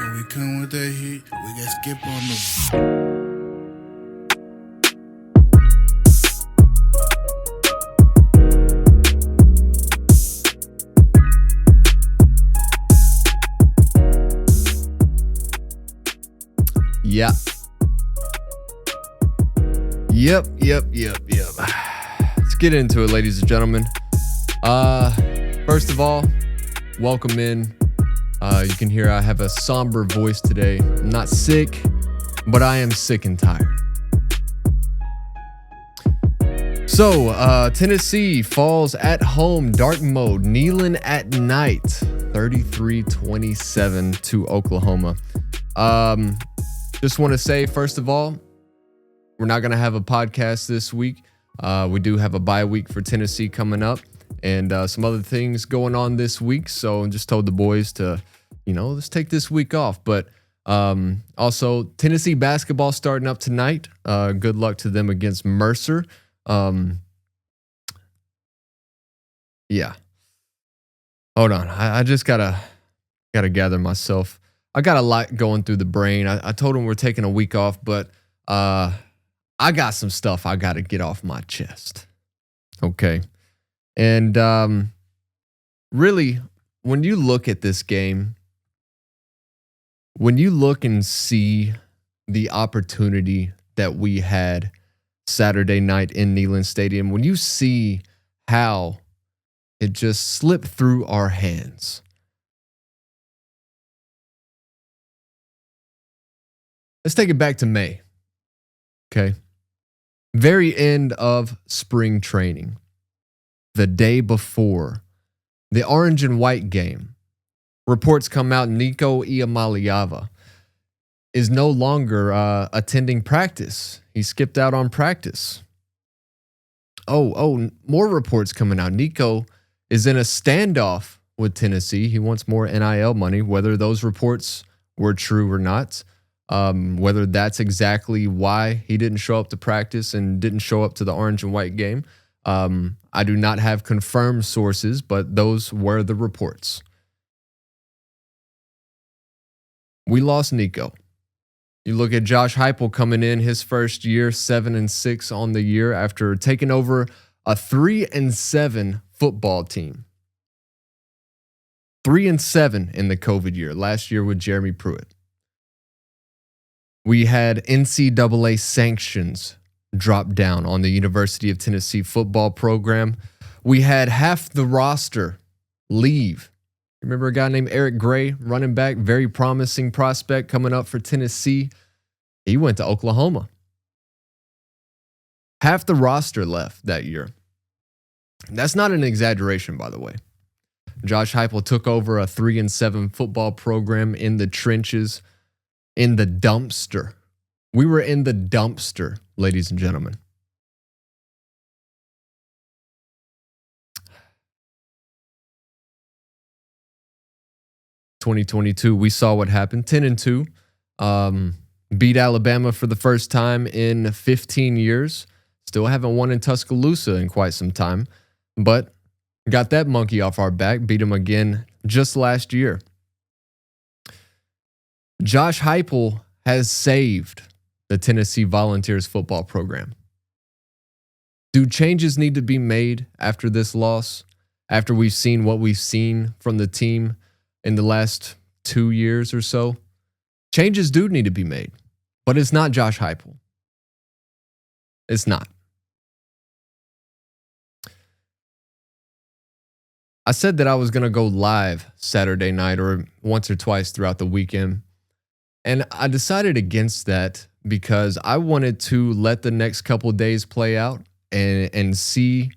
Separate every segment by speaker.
Speaker 1: When we come with that heat, we got skip on the.
Speaker 2: Yeah. Yep. Let's get into it, ladies and gentlemen. First of all, welcome in. You can hear I have a somber voice today. I'm not sick, but I am sick and tired. So, Tennessee falls at home, dark mode, Neyland at night, 33-27 to Oklahoma. Just want to say, first of all, we're not going to have a podcast this week. We do have a bye week for Tennessee coming up and some other things going on this week. So I just told the boys to, let's take this week off. But also, Tennessee basketball starting up tonight. Good luck to them against Mercer. Yeah. Hold on. I just gotta gather myself. I got a lot going through the brain. I told them we're taking a week off, but I got some stuff I got to get off my chest. Okay. And really, when you look at this game, when you look and see the opportunity that we had Saturday night in Neyland Stadium, when you see how it just slipped through our hands, let's take it back to May. Okay. Very end of spring training. The day before the orange and white game. Reports come out Nico Iamaleava is no longer attending practice. He skipped out on practice. Oh, more reports coming out. Nico is in a standoff with Tennessee. He wants more NIL money, whether those reports were true or not. Whether that's exactly why he didn't show up to practice and didn't show up to the orange and white game. I do not have confirmed sources, but those were the reports. We lost Nico. You look at Josh Heupel coming in his first year, 7-6 on the year after taking over a 3-7 football team. 3-7 in the COVID year, last year with Jeremy Pruitt. We had NCAA sanctions drop down on the University of Tennessee football program. We had half the roster leave. Remember a guy named Eric Gray, running back, very promising prospect coming up for Tennessee. He went to Oklahoma. Half the roster left that year. That's not an exaggeration, by the way. Josh Heupel took over a 3-7 football program in the trenches. In the dumpster. We were in the dumpster, ladies and gentlemen. (2022), we saw what happened. 10-2. Beat Alabama for the first time in 15 years. Still haven't won in Tuscaloosa in quite some time. But got that monkey off our back. Beat them again just last year. Josh Heupel has saved the Tennessee Volunteers football program. Do changes need to be made after this loss? After we've seen what we've seen from the team in the last 2 years or so? Changes do need to be made, but it's not Josh Heupel. It's not. I said that I was going to go live Saturday night or once or twice throughout the weekend. And I decided against that because I wanted to let the next couple of days play out and see,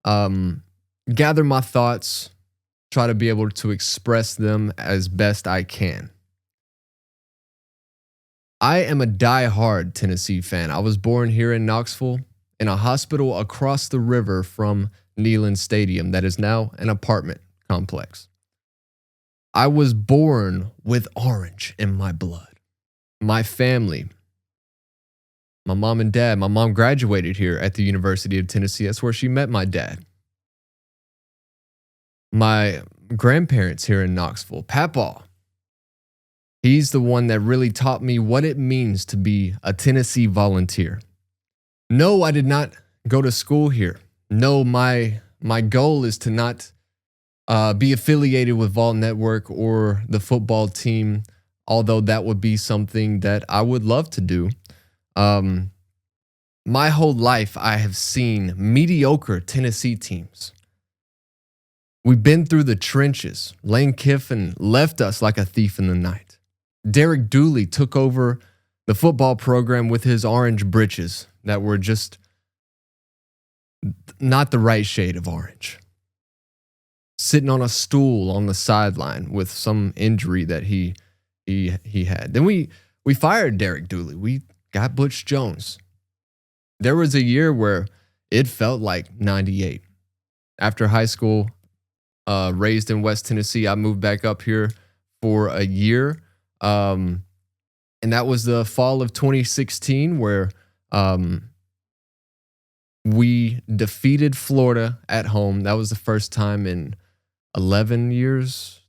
Speaker 2: gather my thoughts, try to be able to express them as best I can. I am a diehard Tennessee fan. I was born here in Knoxville in a hospital across the river from Neyland Stadium that is now an apartment complex. I was born with orange in my blood. My family, my mom and dad, my mom graduated here at the University of Tennessee. That's where she met my dad. My grandparents here in Knoxville, Papaw, He's the one that really taught me what it means to be a Tennessee Volunteer. No, I did not go to school here. No, my goal is to not be affiliated with Vol Network or the football team, although that would be something that I would love to do. My whole life, I have seen mediocre Tennessee teams. We've been through the trenches. Lane Kiffin left us like a thief in the night. Derek Dooley took over the football program with his orange britches that were just not the right shade of orange. Sitting on a stool on the sideline with some injury that he had. Then we fired Derek Dooley. We got Butch Jones. There was a year where it felt like 98. After high school, raised in West Tennessee, I moved back up here for a year. And that was the fall of 2016 where we defeated Florida at home. That was the first time in 11 years,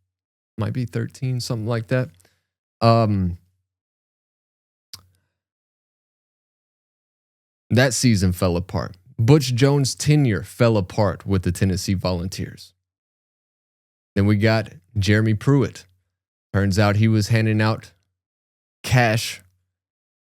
Speaker 2: might be 13, something like that. That season fell apart. Butch Jones' tenure fell apart with the Tennessee Volunteers. Then we got Jeremy Pruitt. Turns out he was handing out cash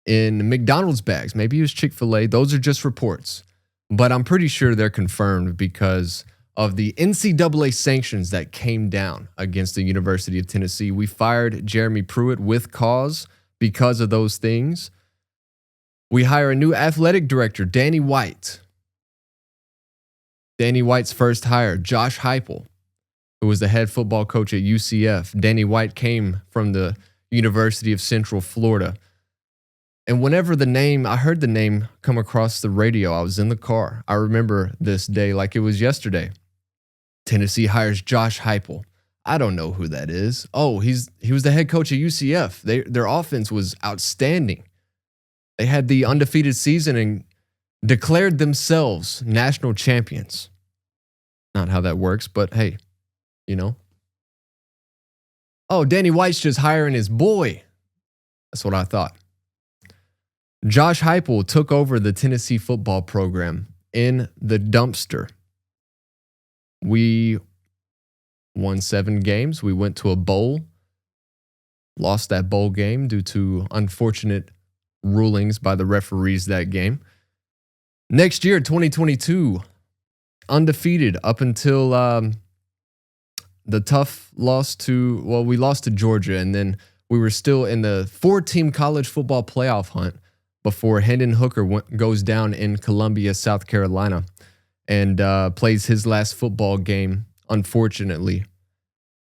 Speaker 2: in McDonald's bags. Maybe it was Chick-fil-A. Those are just reports. But I'm pretty sure they're confirmed because of the NCAA sanctions that came down against the University of Tennessee. We fired Jeremy Pruitt with cause because of those things. We hire a new athletic director, Danny White. Danny White's first hire, Josh Heupel, who was the head football coach at UCF. Danny White came from the University of Central Florida. And whenever I heard the name come across the radio, I was in the car. I remember this day like it was yesterday. Tennessee hires Josh Heupel. I don't know who that is. Oh, he was the head coach at UCF. Their offense was outstanding. They had the undefeated season and declared themselves national champions. Not how that works, but hey, you know. Oh, Danny White's just hiring his boy. That's what I thought. Josh Heupel took over the Tennessee football program in the dumpster. We won 7 games. We went to a bowl. Lost that bowl game due to unfortunate rulings by the referees that game. Next year, 2022, undefeated up until the tough loss we lost to Georgia, and then we were still in the 4-team college football playoff hunt before Hendon Hooker goes down in Columbia, South Carolina, and plays his last football game, unfortunately.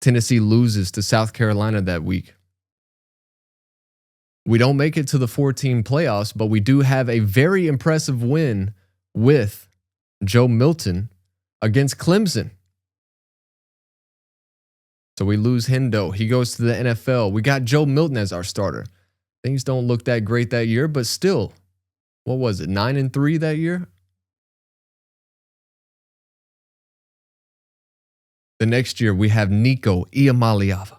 Speaker 2: Tennessee loses to South Carolina that week. We don't make it to the 4-team playoffs, but we do have a very impressive win with Joe Milton against Clemson. So we lose Hendo. He goes to the NFL. We got Joe Milton as our starter. Things don't look that great that year, but still, what was it, 9-3 that year? The next year, we have Nico Iamaleava.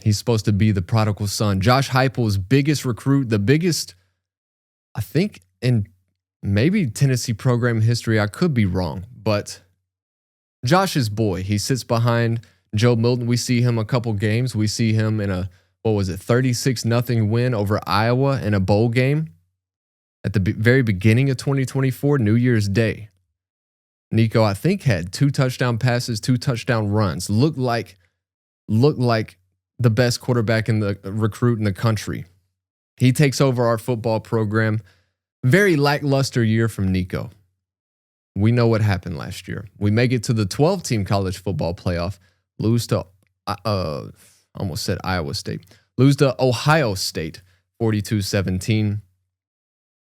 Speaker 2: He's supposed to be the prodigal son. Josh Heupel's biggest recruit, the biggest, I think, in maybe Tennessee program history. I could be wrong, but Josh's boy. He sits behind Joe Milton. We see him a couple games. We see him in a, 36-0 win over Iowa in a bowl game at the very beginning of 2024, New Year's Day. Nico, I think, had 2 touchdown passes, 2 touchdown runs. Looked like the best quarterback in the recruit in the country. He takes over our football program. Very lackluster year from Nico. We know what happened last year. We make it to the 12-team college football playoff, lose to, almost said Iowa State, lose to Ohio State, 42-17.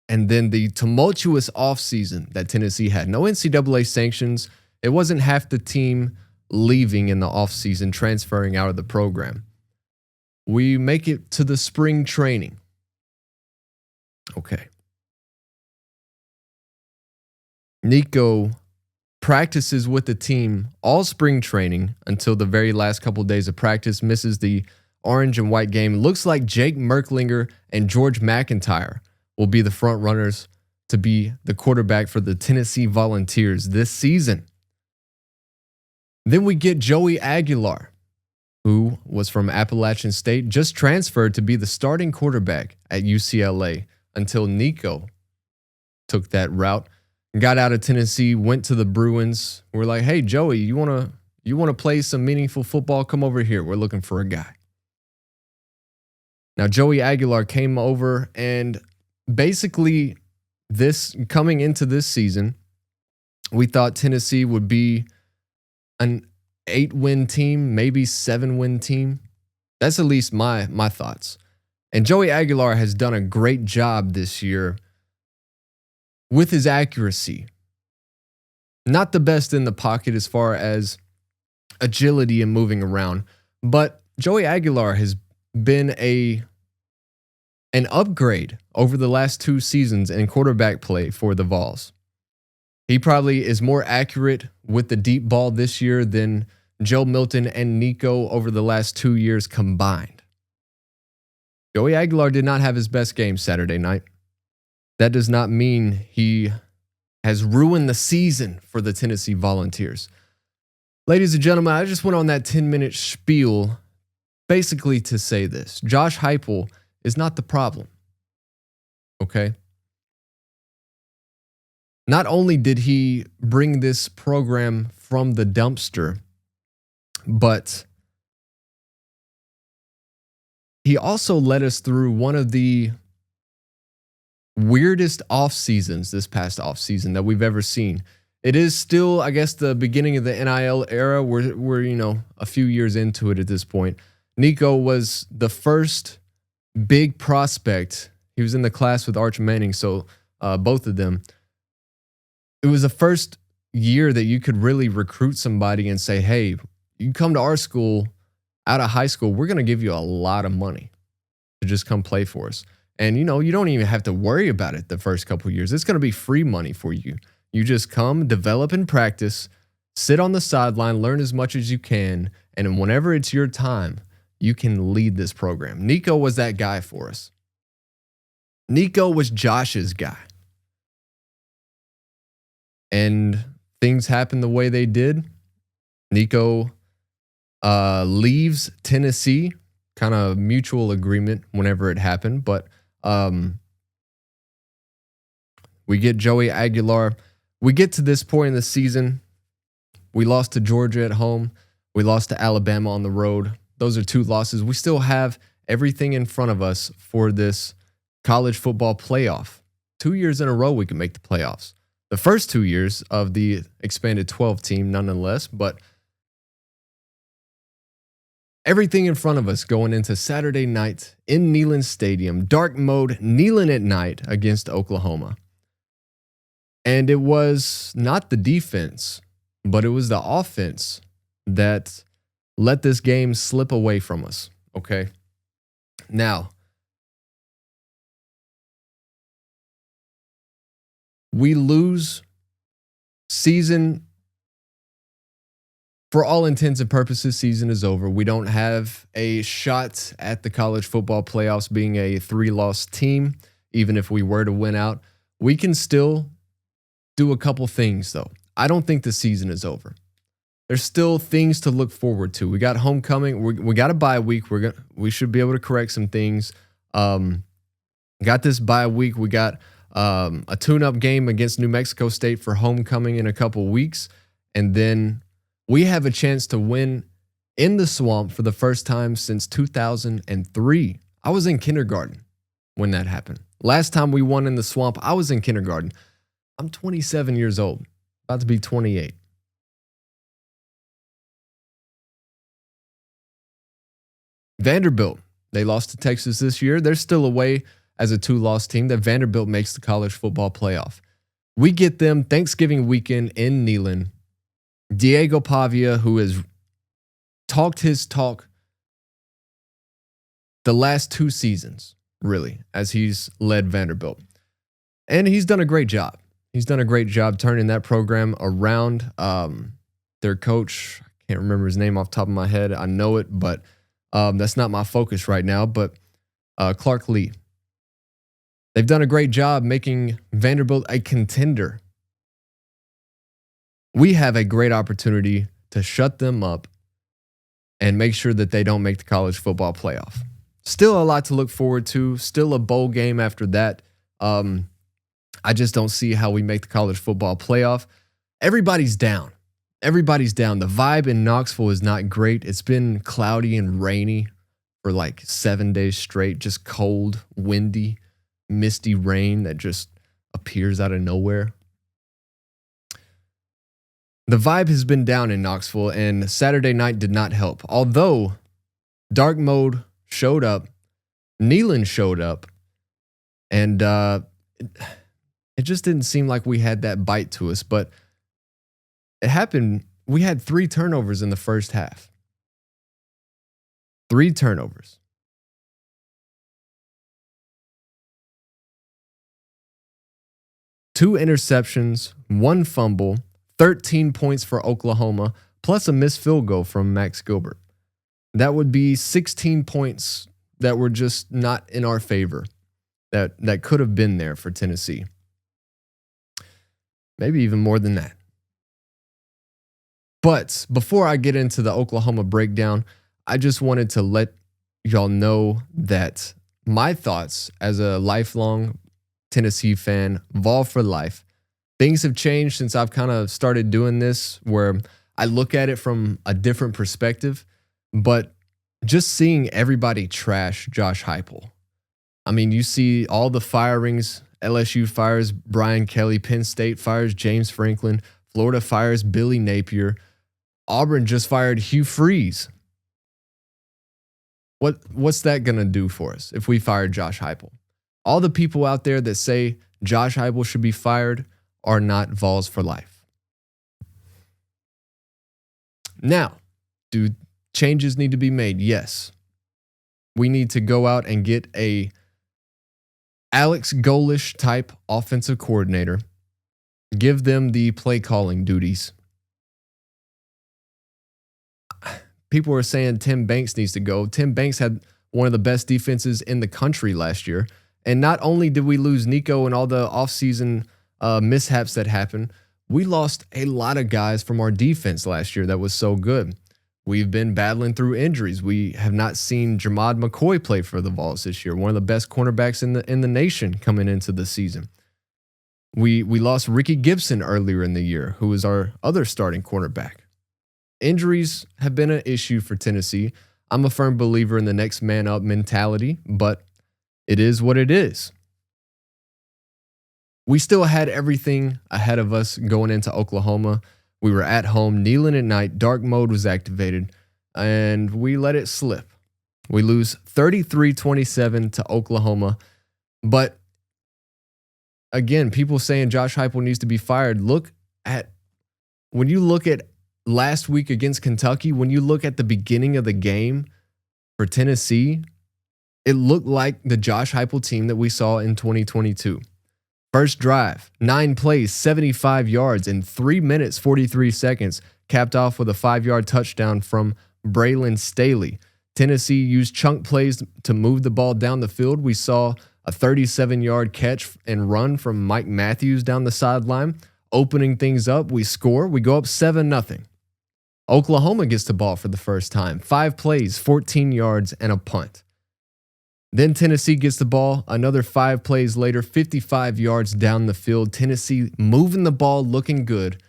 Speaker 2: And then the tumultuous offseason that Tennessee had. No NCAA sanctions. It wasn't half the team leaving in the offseason, transferring out of the program. We make it to the spring training. Okay. Nico practices with the team all spring training until the very last couple of days of practice, misses the orange and white game. Looks like Jake Merklinger and George McIntyre will be the front runners to be the quarterback for the Tennessee Volunteers this season. Then we get Joey Aguilar, who was from Appalachian State, just transferred to be the starting quarterback at UCLA until Nico took that route. Got out of Tennessee, went to the Bruins. We're like, hey, Joey, you want to play some meaningful football? Come over here. We're looking for a guy. Now, Joey Aguilar came over, and basically coming into this season, we thought Tennessee would be an 8-win team, maybe 7-win team. That's at least my thoughts. And Joey Aguilar has done a great job this year with his accuracy. Not the best in the pocket as far as agility and moving around, but Joey Aguilar has been an upgrade over the last 2 seasons in quarterback play for the Vols. He probably is more accurate with the deep ball this year than Joe Milton and Nico over the last 2 years combined. Joey Aguilar did not have his best game Saturday night. That does not mean he has ruined the season for the Tennessee Volunteers. Ladies and gentlemen, I just went on that 10-minute spiel basically to say this. Josh Heupel is not the problem. Okay? Not only did he bring this program from the dumpster, but he also led us through one of the weirdest off seasons this past off season that we've ever seen. It is still, I guess, the beginning of the NIL era. We're a few years into it at this point. Nico was the first big prospect. He was in the class with Arch Manning, so both of them. It was the first year that you could really recruit somebody and say, hey, you come to our school out of high school, we're going to give you a lot of money to just come play for us. And, you don't even have to worry about it the first couple of years. It's going to be free money for you. You just come, develop and practice, sit on the sideline, learn as much as you can, and whenever it's your time, you can lead this program. Nico was that guy for us. Nico was Josh's guy. And things happened the way they did. Nico leaves Tennessee, kind of mutual agreement whenever it happened, but we get Joey Aguilar. We get to this point in the season. We lost to Georgia at home. We lost to Alabama on the road. Those are 2 losses. We still have everything in front of us for this college football playoff. 2 years in a row we can make the playoffs. The first 2 years of the expanded 12 team nonetheless, but everything in front of us going into Saturday night in Neyland Stadium, dark mode, Neyland at night against Oklahoma. And it was not the defense, but it was the offense that let this game slip away from us, okay? Now, we lose season. For all intents and purposes, season is over. We don't have a shot at the college football playoffs being a 3-loss team, even if we were to win out. We can still do a couple things, though. I don't think the season is over. There's still things to look forward to. We got homecoming. We got a bye week. We should be able to correct some things. Got this bye week. We got a tune-up game against New Mexico State for homecoming in a couple weeks. And then we have a chance to win in the Swamp for the first time since 2003. I was in kindergarten when that happened. Last time we won in the Swamp, I was in kindergarten. I'm 27 years old, about to be 28. Vanderbilt, they lost to Texas this year. They're still away as a 2-loss team that Vanderbilt makes the college football playoff. We get them Thanksgiving weekend in Neyland. Diego Pavia, who has talked his talk the last 2 seasons, really, as he's led Vanderbilt. And he's done a great job. He's done a great job turning that program around. Their coach, I can't remember his name off the top of my head. I know it, but that's not my focus right now. But Clark Lee. They've done a great job making Vanderbilt a contender. We have a great opportunity to shut them up and make sure that they don't make the college football playoff. Still a lot to look forward to. Still a bowl game after that. I just don't see how we make the college football playoff. Everybody's down. Everybody's down. The vibe in Knoxville is not great. It's been cloudy and rainy for like 7 days straight. Just cold, windy, misty rain that just appears out of nowhere. The vibe has been down in Knoxville, and Saturday night did not help. Although dark mode showed up, Neyland showed up, and it just didn't seem like we had that bite to us. But it happened. We had 3 turnovers in the first half. 3 turnovers. Two interceptions, 1 fumble, 13 points for Oklahoma, plus a missed field goal from Max Gilbert. That would be 16 points that were just not in our favor, that could have been there for Tennessee. Maybe even more than that. But before I get into the Oklahoma breakdown, I just wanted to let y'all know that my thoughts as a lifelong Tennessee fan, Vol for life. Things have changed since I've kind of started doing this, where I look at it from a different perspective. But just seeing everybody trash Josh Heupel. I mean, you see all the firings. LSU fires Brian Kelly. Penn State fires James Franklin. Florida fires Billy Napier. Auburn just fired Hugh Freeze. What's that going to do for us if we fire Josh Heupel? All the people out there that say Josh Heupel should be fired are not Vols for life. Now, do changes need to be made? Yes. We need to go out and get a Alex Golish type offensive coordinator. Give them the play calling duties. People are saying Tim Banks needs to go. Tim Banks had one of the best defenses in the country last year. And not only did we lose Nico and all the offseason mishaps that happened, we lost a lot of guys from our defense last year that was so good. We've been battling through injuries. We have not seen Jermod McCoy play for the Vols this year, one of the best cornerbacks in the nation coming into the season. We lost Ricky Gibson earlier in the year, who was our other starting cornerback. Injuries have been an issue for Tennessee. I'm a firm believer in the next man up mentality, but it is what it is. We still had everything ahead of us going into Oklahoma. We were at home, kneeling at night, dark mode was activated, and we let it slip. We lose 33-27 to Oklahoma. But again, people saying Josh Heupel needs to be fired. When you look at last week against Kentucky, when you look at the beginning of the game for Tennessee, it looked like the Josh Heupel team that we saw in 2022. First drive, 9 plays, 75 yards in 3 minutes, 43 seconds, capped off with a 5-yard touchdown from Braylon Staley. Tennessee used chunk plays to move the ball down the field. We saw a 37-yard catch and run from Mike Matthews down the sideline, opening things up. We score. We go up 7-0. Oklahoma gets the ball for the first time. 5 plays, 14 yards, and a punt. Then Tennessee gets the ball. Another 5 plays later, 55 yards down the field. Tennessee moving the ball, looking good.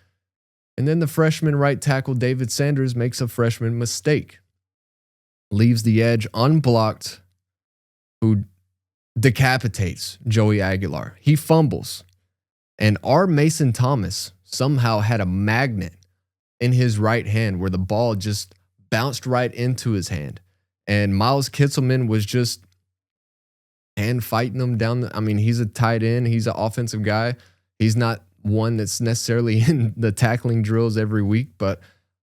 Speaker 2: And then the freshman right tackle, David Sanders, makes a freshman mistake. Leaves the edge unblocked, who decapitates Joey Aguilar. He fumbles. And our Mason Thomas somehow had a magnet in his right hand where the ball just bounced right into his hand. And Miles Kitselman was just hand fighting him down. He's a tight end. He's an offensive guy. He's not one that's necessarily in the tackling drills every week, but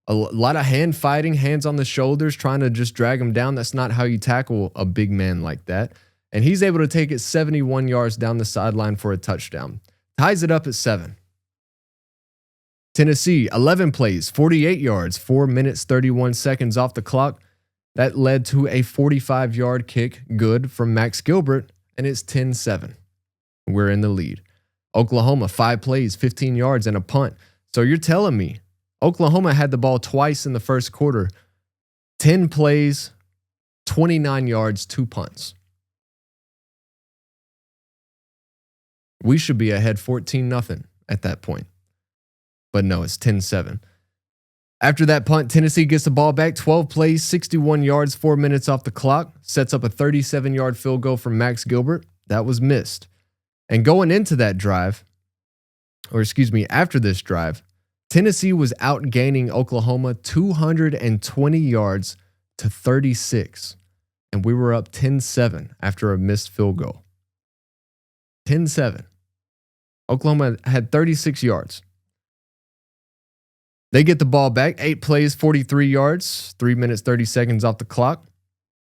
Speaker 2: a lot of hand fighting, hands on the shoulders, trying to just drag him down. That's not how you tackle a big man like that. And he's able to take it 71 yards down the sideline for a touchdown. ties it up at 7. Tennessee, 11 plays, 48 yards, 4 minutes, 31 seconds off the clock. That led to a 45-yard kick, good from Max Gilbert, and it's 10-7. We're in the lead. Oklahoma, 5 plays, 15 yards, and a punt. So you're telling me Oklahoma had the ball twice in the first quarter, 10 plays, 29 yards, 2 punts. We should be ahead 14-0 at that point. But no, it's 10-7. After that punt, Tennessee gets the ball back, 12 plays, 61 yards, 4 minutes off the clock, sets up a 37-yard field goal from Max Gilbert. That was missed. And going into that drive, after this drive, Tennessee was outgaining Oklahoma 220 yards to 36. And we were up 10-7 after a missed field goal. 10-7. Oklahoma had 36 yards. They get the ball back, 8 plays, 43 yards, 3 minutes, 30 seconds off the clock.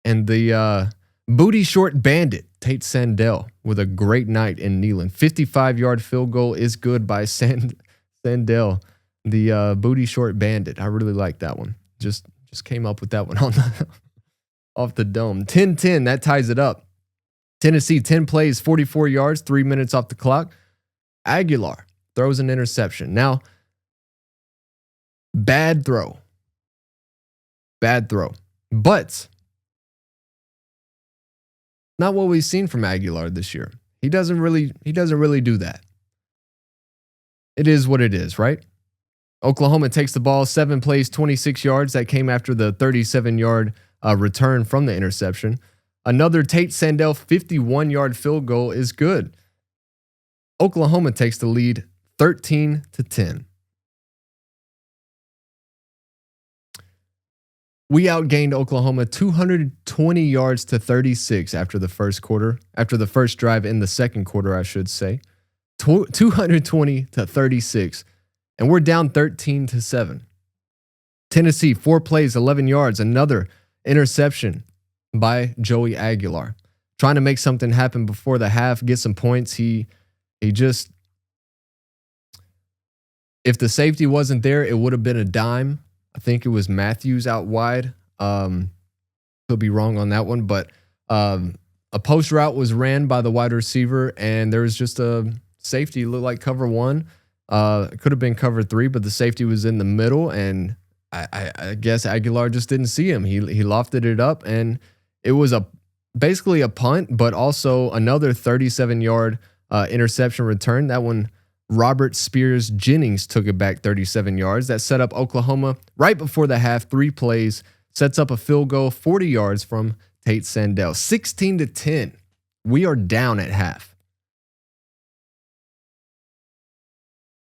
Speaker 2: And the booty short bandit, Tate Sandell, with a great night in Neyland. 55-yard field goal is good by Sandell, the booty short bandit. I really like that one. Just came up with that one on off the dome. 10-10, that ties it up. Tennessee, 10 plays, 44 yards, 3 minutes off the clock. Aguilar throws an interception. Now, bad throw. But not what we've seen from Aguilar this year. He doesn't really do that. It is what it is, right? Oklahoma takes the ball, 7 plays, 26 yards. That came after the 37-yard return from the interception. Another Tate Sandell 51-yard field goal is good. Oklahoma takes the lead 13-10. We outgained Oklahoma 220 yards to 36 after the first drive in the second quarter, I should say. 220 to 36. And we're down 13-7. Tennessee, 4 plays, 11 yards, another interception by Joey Aguilar. Trying to make something happen before the half, get some points. He just, if the safety wasn't there, it would have been a dime. I think it was Matthews out wide. Could be wrong on that one, but a post route was ran by the wide receiver, and there was just a safety. It looked like cover 1. It could have been cover 3, but the safety was in the middle, and I guess Aguilar just didn't see him. He lofted it up, and it was basically a punt, but also another 37-yard interception return. That one, Robert Spears Jennings took it back 37 yards. That set up Oklahoma right before the half, 3 plays, sets up a field goal, 40 yards from Tate Sandell. 16-10. We are down at half.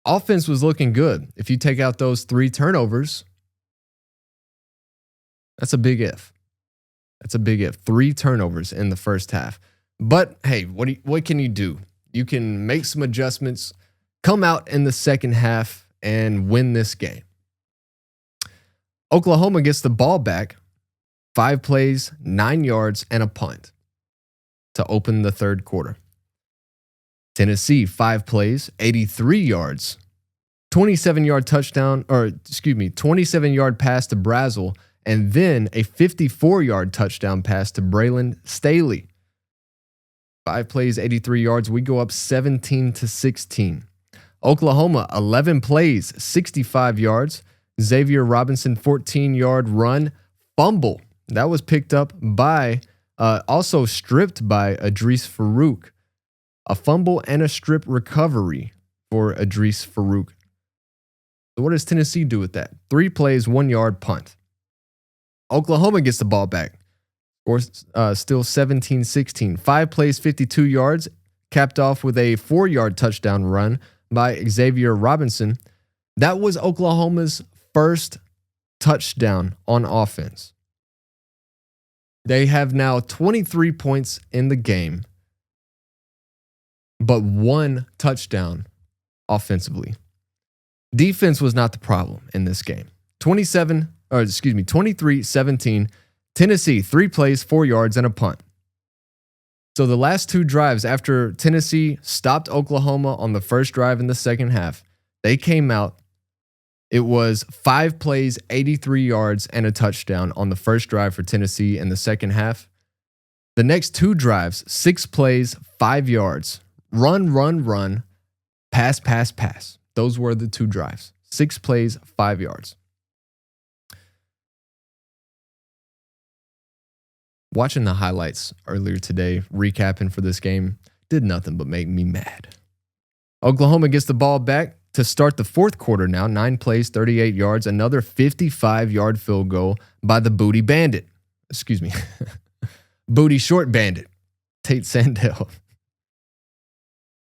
Speaker 2: Offense was looking good. If you take out those 3 turnovers, that's a big if. 3 turnovers in the first half. But hey, what can you do? You can make some adjustments, come out in the second half, and win this game. Oklahoma gets the ball back, 5 plays, 9 yards, and a punt to open the third quarter. Tennessee, 5 plays, 83 yards, 27-yard touchdown, 27-yard pass to Brazel, and then a 54-yard touchdown pass to Braylon Staley. 5 plays, 83 yards. We go up 17-16. Oklahoma, 11 plays, 65 yards. Xavier Robinson, 14-yard run, fumble. That was picked up by, also stripped by Idris Farouk. A fumble and a strip recovery for Idris Farouk. So what does Tennessee do with that? 3 plays, 1-yard punt. Oklahoma gets the ball back. Or still 17-16. 5 plays, 52 yards, capped off with a 4-yard touchdown run by Xavier Robinson. That was Oklahoma's first touchdown on offense. They have now 23 points in the game, but 1 touchdown offensively. Defense was not the problem in this game. 23-17. Tennessee, 3 plays, 4 yards, and a punt. So the last two drives after Tennessee stopped Oklahoma on the first drive in the second half, they came out. It was 5 plays, 83 yards, and a touchdown on the first drive for Tennessee in the second half. The next two drives, 6 plays, 5 yards, run, pass, pass, pass. Those were the two drives. 6 plays, 5 yards. Watching the highlights earlier today, recapping for this game, did nothing but make me mad. Oklahoma gets the ball back to start the fourth quarter now. 9 plays, 38 yards, another 55-yard field goal by the Booty Bandit. Excuse me. Booty Short Bandit, Tate Sandell.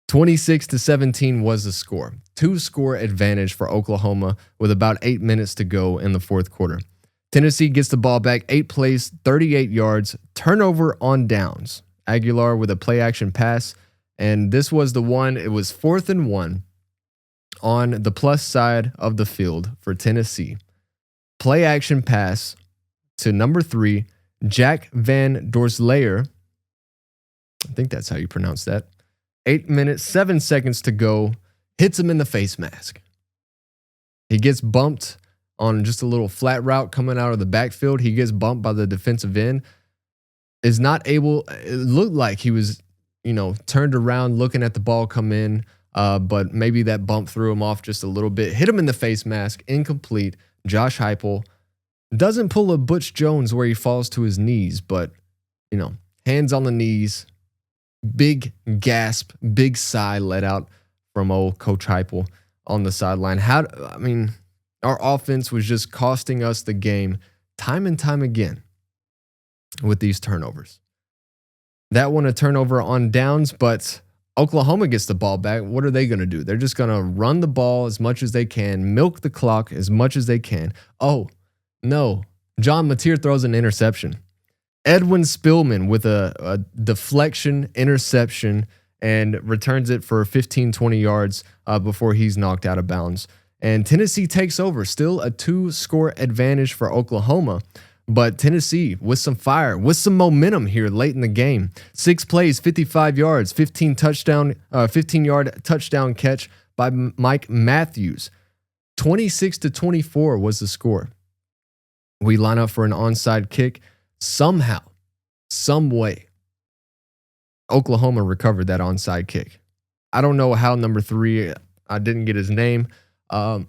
Speaker 2: 26-17 was the score. 2-score advantage for Oklahoma with about 8 minutes to go in the fourth quarter. Tennessee gets the ball back, 8 plays, 38 yards, turnover on downs. Aguilar with a play-action pass, and this was the one. It was 4th and 1 on the plus side of the field for Tennessee. Play-action pass to number 3, Jack Van Dorsleyer. I think that's how you pronounce that. 8 minutes, 7 seconds to go. Hits him in the face mask. He gets bumped on just a little flat route coming out of the backfield. He gets bumped by the defensive end. Is not able, it looked like he was, turned around looking at the ball come in, but maybe that bump threw him off just a little bit. Hit him in the face mask, incomplete. Josh Heupel doesn't pull a Butch Jones where he falls to his knees, but, hands on the knees, big gasp, big sigh let out from old Coach Heupel on the sideline. Our offense was just costing us the game time and time again with these turnovers. That one a turnover on downs, but Oklahoma gets the ball back. What are they going to do? They're just going to run the ball as much as they can, milk the clock as much as they can. Oh, no. John Mateer throws an interception. Edwin Spillman with a deflection interception and returns it for 15, 20 yards before he's knocked out of bounds. And Tennessee takes over. Still a 2-score advantage for Oklahoma. But Tennessee with some fire, with some momentum here late in the game. 6 plays, 55 yards, 15-yard touchdown catch by Mike Matthews. 26-24 was the score. We line up for an onside kick. Somehow, some way, Oklahoma recovered that onside kick. I don't know how number 3, I didn't get his name. Didn't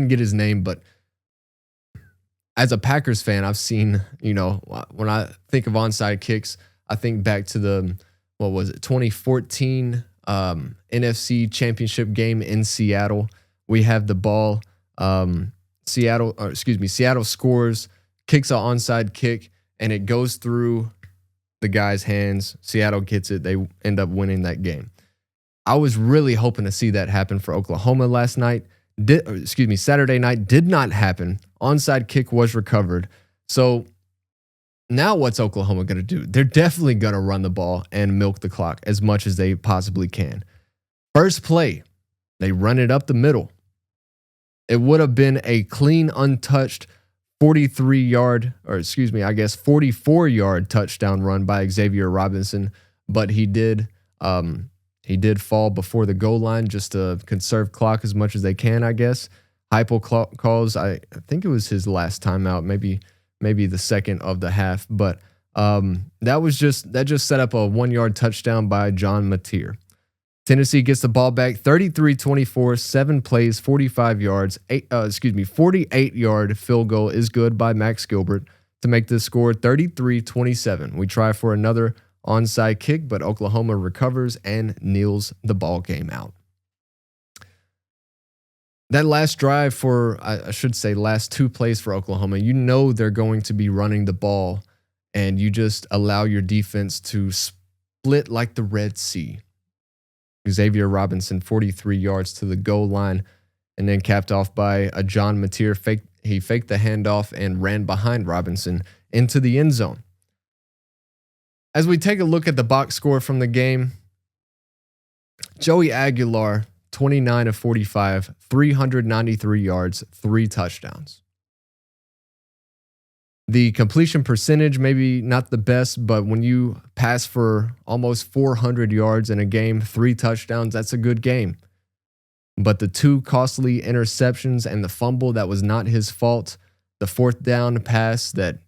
Speaker 2: get his name, but as a Packers fan, I've seen, when I think of onside kicks, I think back to the, 2014 NFC Championship game in Seattle. We have the ball. Seattle scores, kicks an onside kick, and it goes through the guy's hands. Seattle gets it. They end up winning that game. I was really hoping to see that happen for Oklahoma last night. Saturday night did not happen. Onside kick was recovered. So now what's Oklahoma going to do? They're definitely going to run the ball and milk the clock as much as they possibly can. First play, they run it up the middle. It would have been a clean, untouched 44-yard touchdown run by Xavier Robinson, but he did fall before the goal line just to conserve clock as much as they can, I guess. Heupel calls, I think it was his last timeout, maybe the second of the half, but that just set up a 1-yard touchdown by John Mateer. Tennessee gets the ball back, 33-24, 7 plays, 45 yards, 48-yard field goal is good by Max Gilbert to make this score 33-27. We try for another onside kick, but Oklahoma recovers and kneels the ball game out. That last drive last 2 plays for Oklahoma, they're going to be running the ball, and you just allow your defense to split like the Red Sea. Xavier Robinson, 43 yards to the goal line, and then capped off by a John Mateer. He faked the handoff and ran behind Robinson into the end zone. As we take a look at the box score from the game, Joey Aguilar, 29 of 45, 393 yards, 3 touchdowns. The completion percentage, maybe not the best, but when you pass for almost 400 yards in a game, 3 touchdowns, that's a good game. But the 2 costly interceptions and the fumble that was not his fault, the 4th down pass that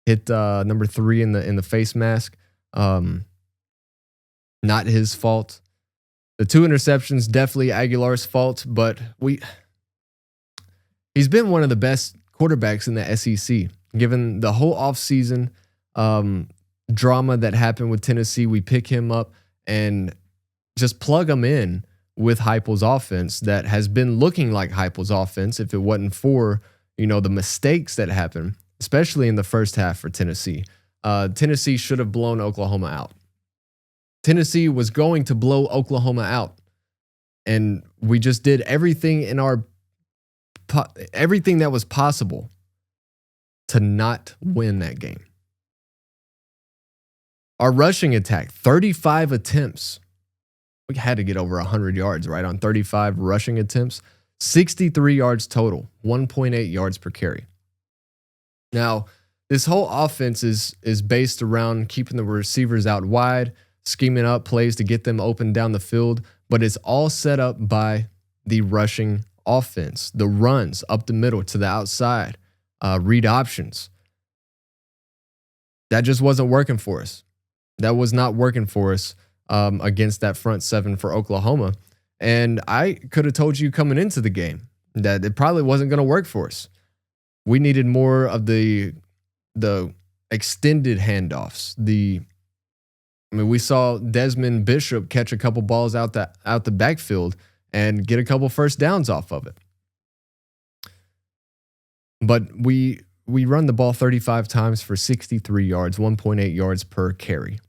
Speaker 2: hit number 3 in the face mask, not his fault. The 2 interceptions, definitely Aguilar's fault, but he's been one of the best quarterbacks in the SEC. Given the whole offseason drama that happened with Tennessee, we pick him up and just plug him in with Heupel's offense that has been looking like Heupel's offense if it wasn't for, the mistakes that happened, especially in the first half for Tennessee. Tennessee should have blown Oklahoma out. Tennessee was going to blow Oklahoma out, and we just did everything everything that was possible to not win that game. Our rushing attack, 35 attempts. We had to get over 100 yards, right? On 35 rushing attempts, 63 yards total, 1.8 yards per carry. Now, this whole offense is based around keeping the receivers out wide, scheming up plays to get them open down the field, but it's all set up by the rushing offense, the runs up the middle to the outside, read options. That just wasn't working for us. That was not working for us against that front 7 for Oklahoma. And I could have told you coming into the game that it probably wasn't going to work for us. We needed more of the extended handoffs. We saw Desmond Bishop catch a couple balls out the backfield and get a couple first downs off of it. But we run the ball 35 times for 63 yards, 1.8 yards per carry.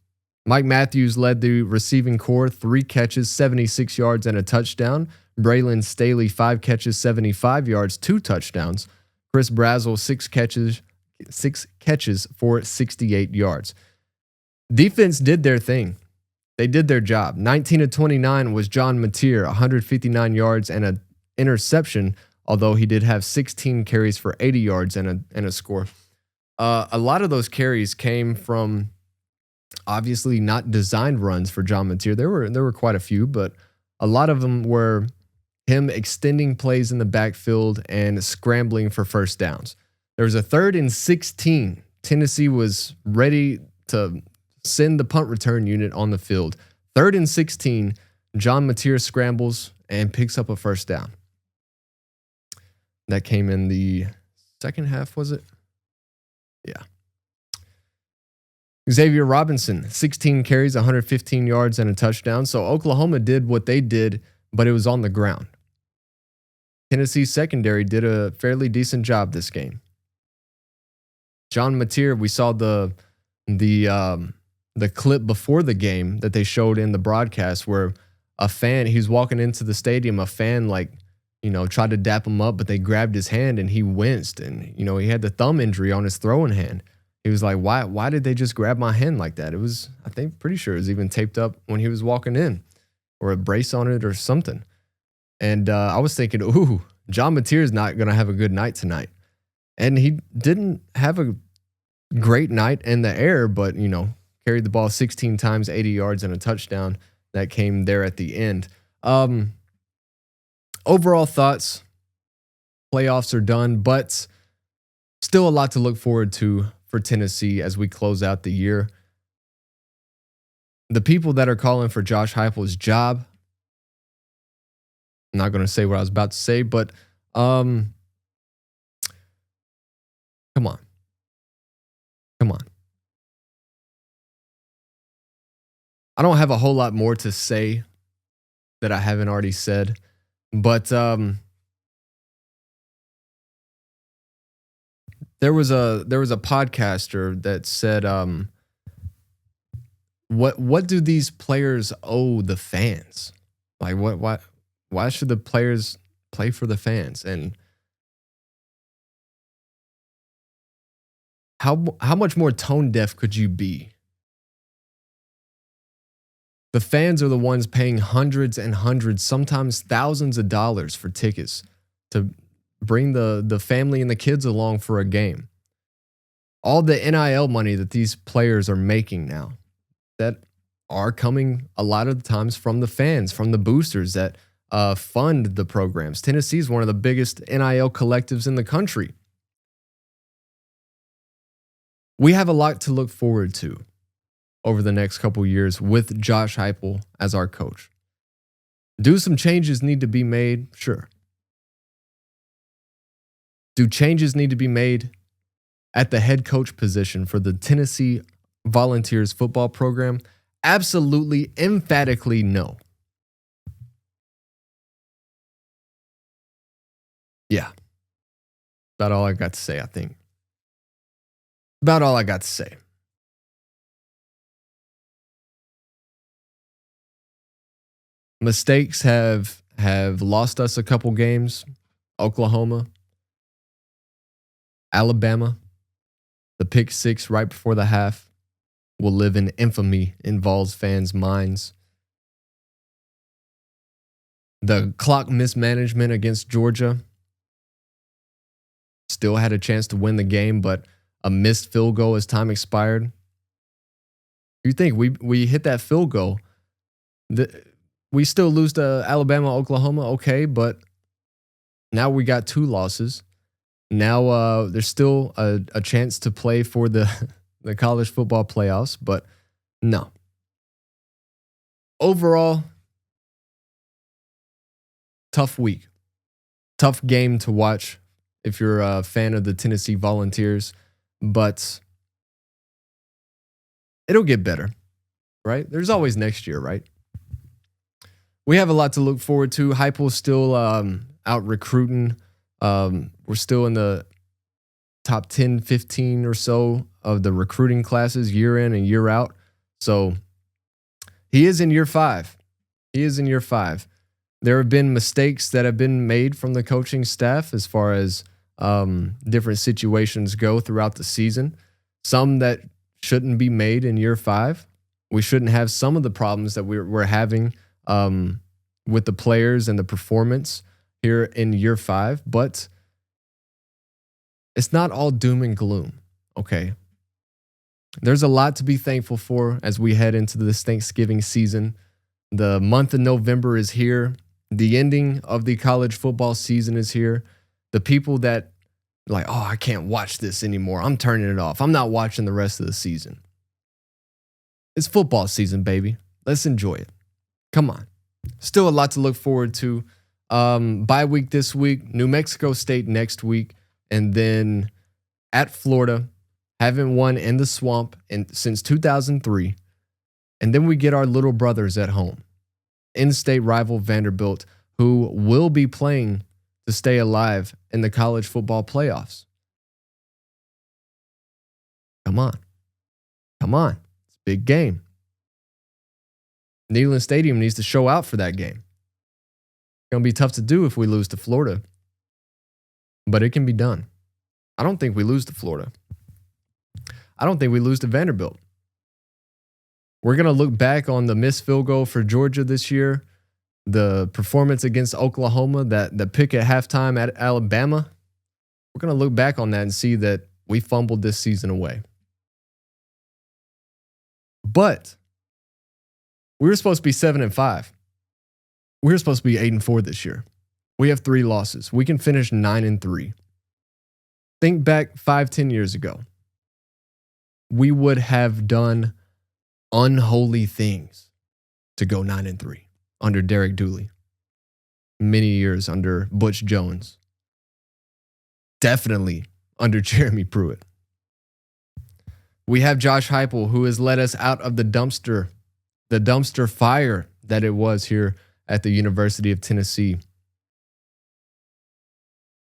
Speaker 2: Mike Matthews led the receiving corps, 3 catches, 76 yards, and a touchdown. Braylon Staley, 5 catches, 75 yards, 2 touchdowns. Chris Brazzell, 6 catches for 68 yards. Defense did their thing. They did their job. 19 of 29 was John Mateer, 159 yards and an interception, although he did have 16 carries for 80 yards and a score. A lot of those carries came from obviously not designed runs for John Mateer. There were quite a few, but a lot of them were him extending plays in the backfield and scrambling for first downs. There was a 3rd and 16. Tennessee was ready to send the punt return unit on the field. 3rd and 16. John Mateer scrambles and picks up a first down. That came in the second half, was it? Yeah. Xavier Robinson, 16 carries, 115 yards, and a touchdown. So Oklahoma did what they did, but it was on the ground. Tennessee's secondary did a fairly decent job this game. John Mateer, we saw the clip before the game that they showed in the broadcast where a fan, he was walking into the stadium, a fan tried to dap him up, but they grabbed his hand and he winced, and he had the thumb injury on his throwing hand. He was like, why did they just grab my hand like that? It was, I think, pretty sure it was even taped up when he was walking in, or a brace on it or something. And I was thinking, ooh, John Mateer's not going to have a good night tonight. And he didn't have a great night in the air, but, carried the ball 16 times, 80 yards, and a touchdown that came there at the end. Overall thoughts, playoffs are done, but still a lot to look forward to for Tennessee as we close out the year. The people that are calling for Josh Heupel's job, I'm not going to say what I was about to say, but come on. I don't have a whole lot more to say that I haven't already said, but there was a podcaster that said, what do these players owe the fans? Like why should the players play for the fans? And how much more tone deaf could you be? The fans are the ones paying hundreds and hundreds, sometimes thousands of dollars for tickets to bring the family and the kids along for a game. all the NIL money that these players are making now that are coming a lot of the times from the fans, from the boosters that fund the programs. Tennessee is one of the biggest NIL collectives in the country. We have a lot to look forward to over the next couple years with Josh Heupel as our coach. Do some changes need to be made? Sure. Do changes need to be made at the head coach position for the Tennessee Volunteers football program? Absolutely, emphatically no. Yeah. About all I got to say, I think. About all I got to say. Mistakes have lost us a couple games. Oklahoma, Alabama, the pick six right before the half will live in infamy in Vols fans' minds. The clock mismanagement against Georgia, still had a chance to win the game, but a missed field goal as time expired. You think we hit that field goal, we still lose to Alabama, Oklahoma, okay, but now we got 2 losses. Now there's still a chance to play for the college football playoffs, but no. Overall, tough week. Tough game to watch if you're a fan of the Tennessee Volunteers, but it'll get better, right? There's always next year, right? We have a lot to look forward to. Heupel's still out recruiting. We're still in the top 10, 15 or so of the recruiting classes year in and year out. So he is in year 5. He is in year 5. There have been mistakes that have been made from the coaching staff as far as different situations go throughout the season. Some that shouldn't be made in year 5. We shouldn't have some of the problems that we're having with the players and the performance here in year 5, but it's not all doom and gloom, okay? There's a lot to be thankful for as we head into this Thanksgiving season. The month of November is here. The ending of the college football season is here. The people that like, oh, I can't watch this anymore. I'm turning it off. I'm not watching the rest of the season. It's football season, baby. Let's enjoy it. Come on. Still a lot to look forward to. Bye week this week, New Mexico State next week, and then at Florida. Haven't won in the swamp since 2003. And then we get our little brothers at home. In-state rival Vanderbilt, who will be playing to stay alive in the college football playoffs. Come on. Come on. It's a big game. Neyland Stadium needs to show out for that game. It's going to be tough to do if we lose to Florida. But it can be done. I don't think we lose to Florida. I don't think we lose to Vanderbilt. We're going to look back on the missed field goal for Georgia this year, the performance against Oklahoma, the pick at halftime at Alabama. We're going to look back on that and see that we fumbled this season away. But we were supposed to be 7-5. We were supposed to be 8-4 this year. We have 3 losses. We can finish 9-3. Think back 5-10 years ago. We would have done unholy things to go 9-3 under Derek Dooley. Many years under Butch Jones. Definitely under Jeremy Pruitt. We have Josh Heupel, who has led us out of the dumpster fire that it was here at the University of Tennessee.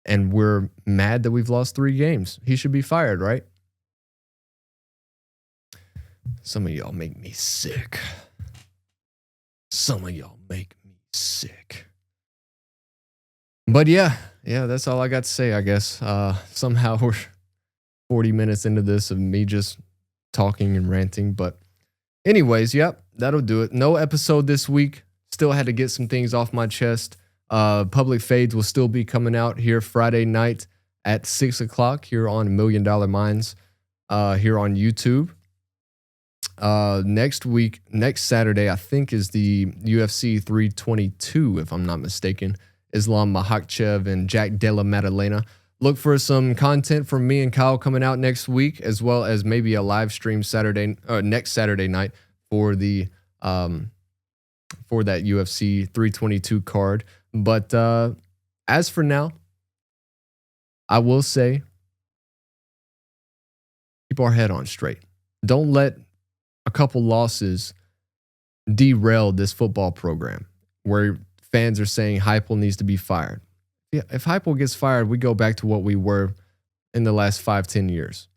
Speaker 2: And we're mad that we've lost 3 games. He should be fired, right? Some of y'all make me sick. Some of y'all make me sick. But yeah, that's all I got to say, I guess. Somehow we're 40 minutes into this of me just talking and ranting. But anyways, yep, that'll do it. No episode this week. Still had to get some things off my chest. Public Fades will still be coming out here Friday night at 6 o'clock here on $1 Million Minds. here on YouTube. Next Saturday, I think, is the UFC 322, if I'm not mistaken. Islam Makhachev and Jack Della Maddalena. Look for some content from me and Kyle coming out next week, as well as maybe a live stream next Saturday night for the for that UFC 322 card. But as for now, I will say, keep our head on straight. Don't let a couple losses derail this football program where fans are saying Heupel needs to be fired. Yeah, if Heupel gets fired, we go back to what we were in the last 5-10 years.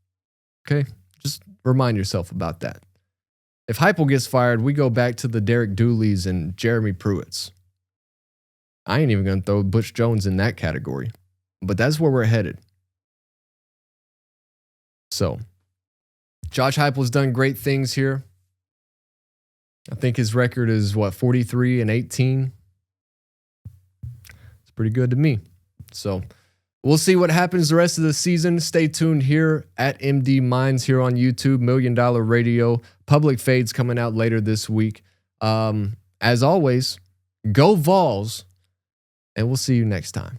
Speaker 2: Okay? Just remind yourself about that. If Heupel gets fired, we go back to the Derek Dooleys and Jeremy Pruitts. I ain't even going to throw Butch Jones in that category. But that's where we're headed. So, Josh Heupel's done great things here. I think his record is, 43-18? It's pretty good to me. So, we'll see what happens the rest of the season. Stay tuned here at MD Minds here on YouTube. $1 Million Radio. Public Fades coming out later this week. As always, go Vols, and we'll see you next time.